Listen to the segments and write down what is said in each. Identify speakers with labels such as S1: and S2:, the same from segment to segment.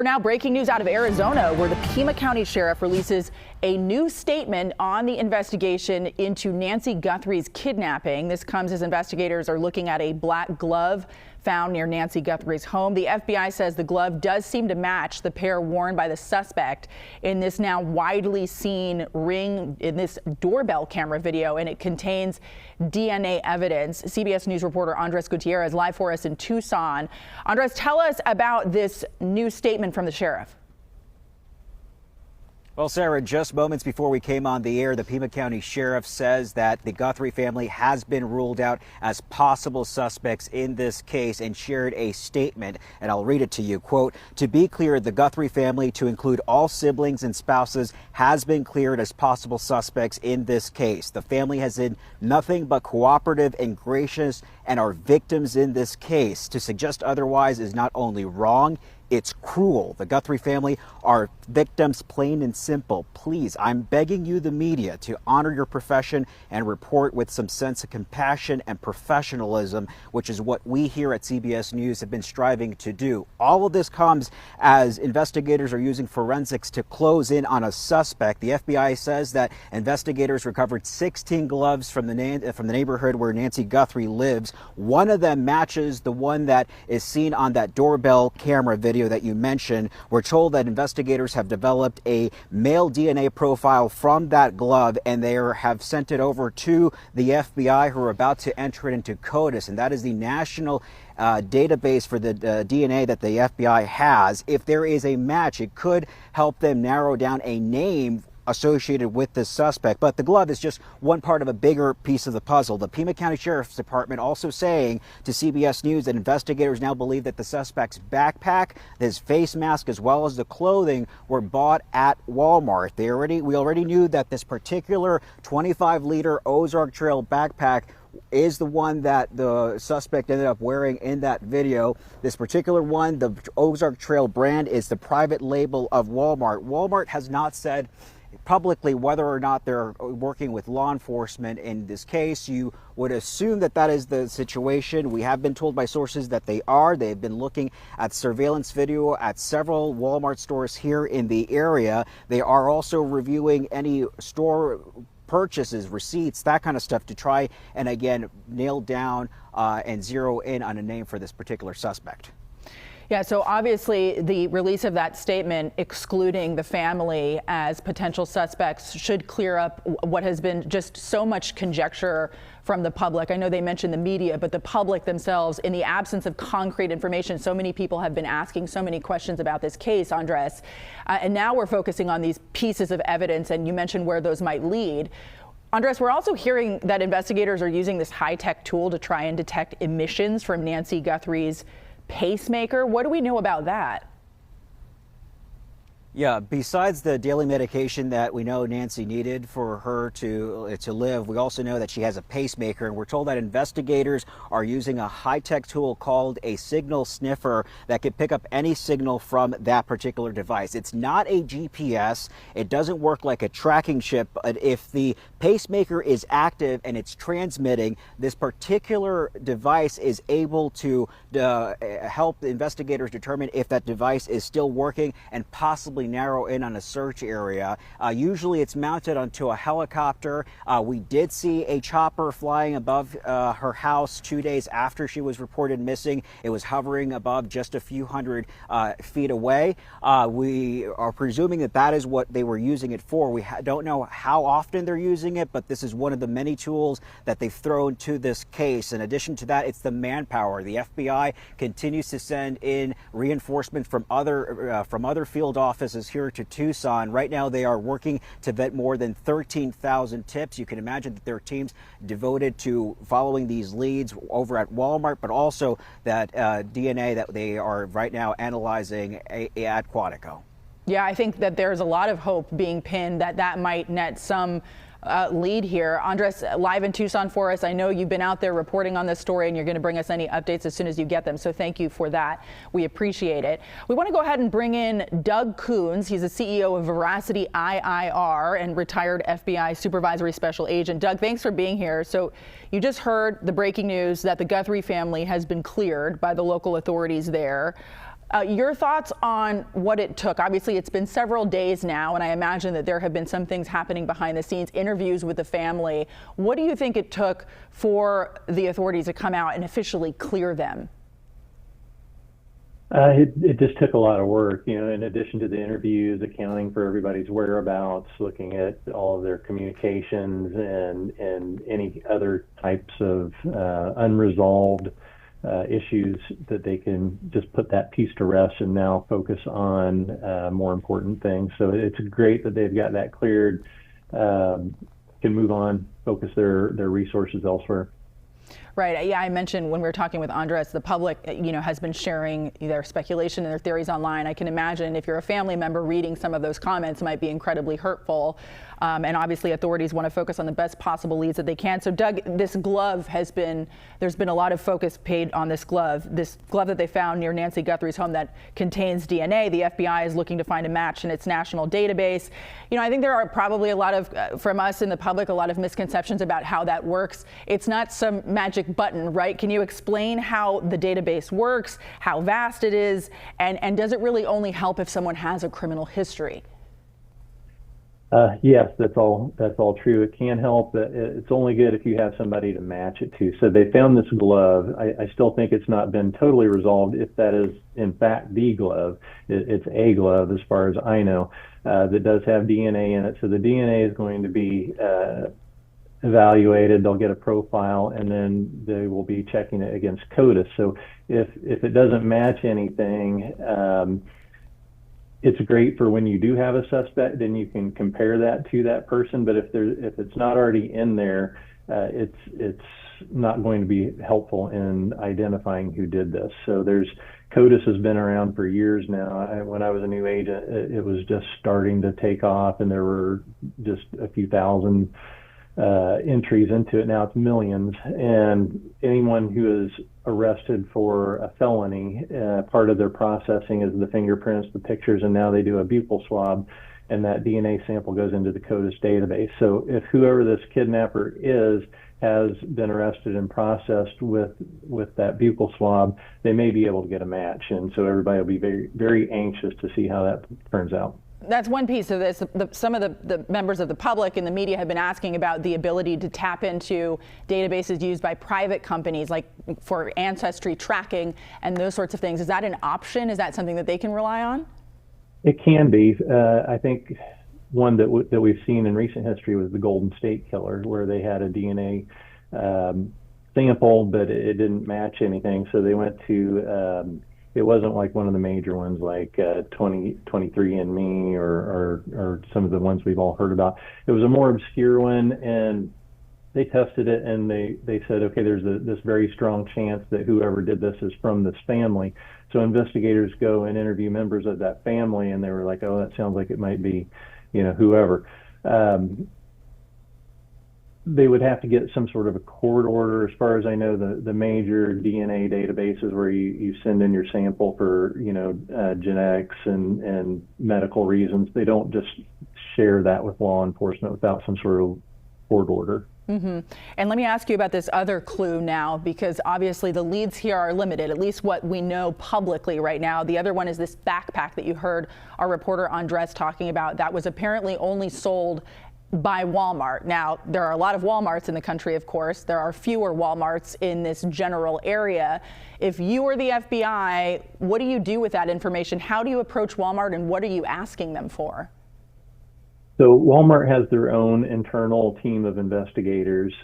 S1: Now, breaking news out of Arizona, where the Pima County Sheriff releases a new statement on the investigation into Nancy Guthrie's kidnapping. This comes as investigators are looking at a black glove found near Nancy Guthrie's home. The FBI says the glove does seem to match the pair worn by the suspect in this now widely seen ring in this doorbell camera video, and it contains DNA evidence. CBS News reporter Andres Gutierrez live for us in Tucson. Andres, tell us about this new statement from the sheriff.
S2: Well, Sarah, just moments before we came on the air, the Pima County Sheriff says that the Guthrie family has been ruled out as possible suspects in this case and shared a statement, and I'll read it to you. Quote, "To be clear, the Guthrie family, to include all siblings and spouses, has been cleared as possible suspects in this case. The family has been nothing but cooperative and gracious and are victims in this case. To suggest otherwise is not only wrong, it's cruel. The Guthrie family are victims, plain and simple. Please, I'm begging you, the media, to honor your profession and report with some sense of compassion and professionalism, which is what we here at CBS News have been striving to do." All of this comes as investigators are using forensics to close in on a suspect. The FBI says that investigators recovered 16 gloves from the neighborhood where Nancy Guthrie lives. One of them matches the one that is seen on that doorbell camera video that you mentioned. We're told that investigators have developed a male DNA profile from that glove, and they have sent it over to the FBI, who are about to enter it into CODIS, and that is the national database for the DNA that the FBI has. If there is a match, it could help them narrow down a name associated with this suspect. But the glove is just one part of a bigger piece of the puzzle. The Pima County Sheriff's Department also saying to CBS News that investigators now believe that the suspect's backpack, his face mask, as well as the clothing were bought at Walmart. We already knew that this particular 25-liter Ozark Trail backpack is the one that the suspect ended up wearing in that video. This particular one, the Ozark Trail brand, is the private label of Walmart. Walmart has not said publicly whether or not they're working with law enforcement in this case. You would assume that that is the situation. We have been told by sources that they are. They've been looking at surveillance video at several Walmart stores here in the area. They are also reviewing any store purchases, receipts, that kind of stuff to try and again nail down and zero in on a name for this particular suspect.
S1: Yeah, so obviously the release of that statement excluding the family as potential suspects should clear up what has been just so much conjecture from the public. I know they mentioned the media, but the public themselves, in the absence of concrete information, so many people have been asking so many questions about this case, Andres. And now we're focusing on these pieces of evidence, and you mentioned where those might lead. Andres, we're also hearing that investigators are using this high-tech tool to try and detect emissions from Nancy Guthrie's pacemaker. What do we know about that?
S2: Yeah, besides the daily medication that we know Nancy needed for her to live, we also know that she has a pacemaker, and we're told that investigators are using a high-tech tool called a signal sniffer that could pick up any signal from that particular device. It's not a GPS. It doesn't work like a tracking chip, but if the pacemaker is active and it's transmitting, this particular device is able to help the investigators determine if that device is still working and possibly narrow in on a search area. Usually it's mounted onto a helicopter. We did see a chopper flying above her house 2 days after she was reported missing. It was hovering above just a few hundred feet away. We are presuming that that is what they were using it for. We don't know how often they're using it, but this is one of the many tools that they've thrown to this case. In addition to that, it's the manpower. The FBI continues to send in reinforcement from other field offices here to Tucson. Right now, they are working to vet more than 13,000 tips. You can imagine that there are teams devoted to following these leads over at Walmart, but also that DNA that they are right now analyzing at Quantico.
S1: Yeah, I think that there's a lot of hope being pinned that might net some lead here. Andres, live in Tucson for us. I know you've been out there reporting on this story, and you're going to bring us any updates as soon as you get them. So thank you for that. We appreciate it. We want to go ahead and bring in Doug Kouns. He's the CEO of Veracity IIR and retired FBI supervisory special agent. Doug, thanks for being here. So you just heard the breaking news that the Guthrie family has been cleared by the local authorities there. Your thoughts on what it took? Obviously, it's been several days now, and I imagine that there have been some things happening behind the scenes, interviews with the family. What do you think it took for the authorities to come out and officially clear them?
S3: It just took a lot of work, in addition to the interviews, accounting for everybody's whereabouts, looking at all of their communications and any other types of unresolved issues that they can just put that piece to rest and now focus on more important things. So it's great that they've got that cleared, can move on, focus their resources elsewhere.
S1: Right. Yeah, I mentioned when we were talking with Andres, the public, has been sharing their speculation and their theories online. I can imagine if you're a family member reading some of those comments might be incredibly hurtful. And obviously authorities want to focus on the best possible leads that they can. So Doug, this glove there's been a lot of focus paid on this glove that they found near Nancy Guthrie's home that contains DNA. The FBI is looking to find a match in its national database. I think there are probably a lot of, from us in the public, a lot of misconceptions about how that works. It's not some magic button, right? Can you explain how the database works, how vast it is, and does it really only help if someone has a criminal history?
S3: Yes, that's all true. It can help. It's only good if you have somebody to match it to. So they found this glove. I still think it's not been totally resolved if that is in fact the glove. It's a glove as far as I know, that does have DNA in it. So the DNA is going to be evaluated. They'll get a profile, and then they will be checking it against CODIS. So if it doesn't match anything, it's great for when you do have a suspect, then you can compare that to that person. But if it's not already in there, it's not going to be helpful in identifying who did this. So CODIS has been around for years now. When I was a new agent, it was just starting to take off, and there were just a few thousand entries into it. Now it's millions, and anyone who is arrested for a felony, part of their processing is the fingerprints, the pictures, and now they do a buccal swab, and that DNA sample goes into the CODIS database. So if whoever this kidnapper has been arrested and processed with that buccal swab, they may be able to get a match, and so everybody will be very, very anxious to see how that turns out.
S1: That's one piece of this. Some of the members of the public and the media have been asking about the ability to tap into databases used by private companies, like for ancestry tracking and those sorts of things. Is that an option? Is that something that they can rely on?
S3: It can be. I think one that we've seen in recent history was the Golden State Killer, where they had a DNA sample, but it didn't match anything. So they went to it wasn't like one of the major ones like 23andMe or some of the ones we've all heard about. It was a more obscure one, and they tested it, and they said, okay, there's this very strong chance that whoever did this is from this family. So investigators go and interview members of that family, and they were like, oh, that sounds like it might be, whoever. They would have to get some sort of a court order. As far as I know, the major DNA databases where you send in your sample for, genetics and medical reasons, they don't just share that with law enforcement without some sort of court order.
S1: Mm-hmm. And let me ask you about this other clue now, because obviously the leads here are limited, at least what we know publicly right now. The other one is this backpack that you heard our reporter Andres talking about that was apparently only sold by Walmart. Now, there are a lot of Walmarts in the country, of course. There are fewer Walmarts in this general area. If you were the FBI, what do you do with that information? How do you approach Walmart, and what are you asking them for?
S3: So Walmart has their own internal team of investigators,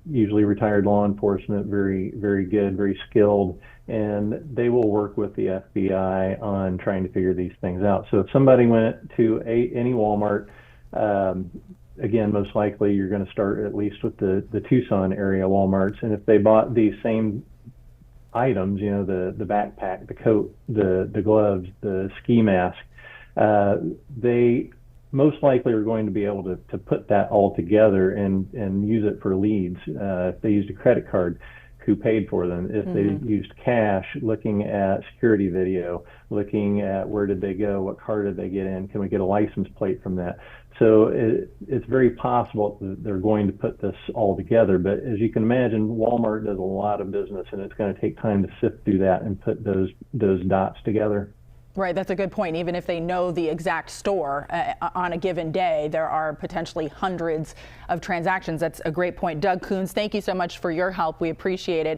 S3: usually retired law enforcement, very, very good, very skilled, and they will work with the FBI on trying to figure these things out. So if somebody went to any Walmart, again, most likely you're going to start at least with the Tucson area Walmarts, and if they bought these same items, the backpack, the coat, the gloves, the ski mask, they most likely are going to be able to put that all together and use it for leads. If they used a credit card, who paid for them. If they used cash, looking at security video, looking at where did they go, what car did they get in, can we get a license plate from that? So it's very possible that they're going to put this all together. But as you can imagine, Walmart does a lot of business, and it's going to take time to sift through that and put those dots together.
S1: Right, that's a good point. Even if they know the exact store on a given day, there are potentially hundreds of transactions. That's a great point. Doug Kouns, thank you so much for your help. We appreciate it.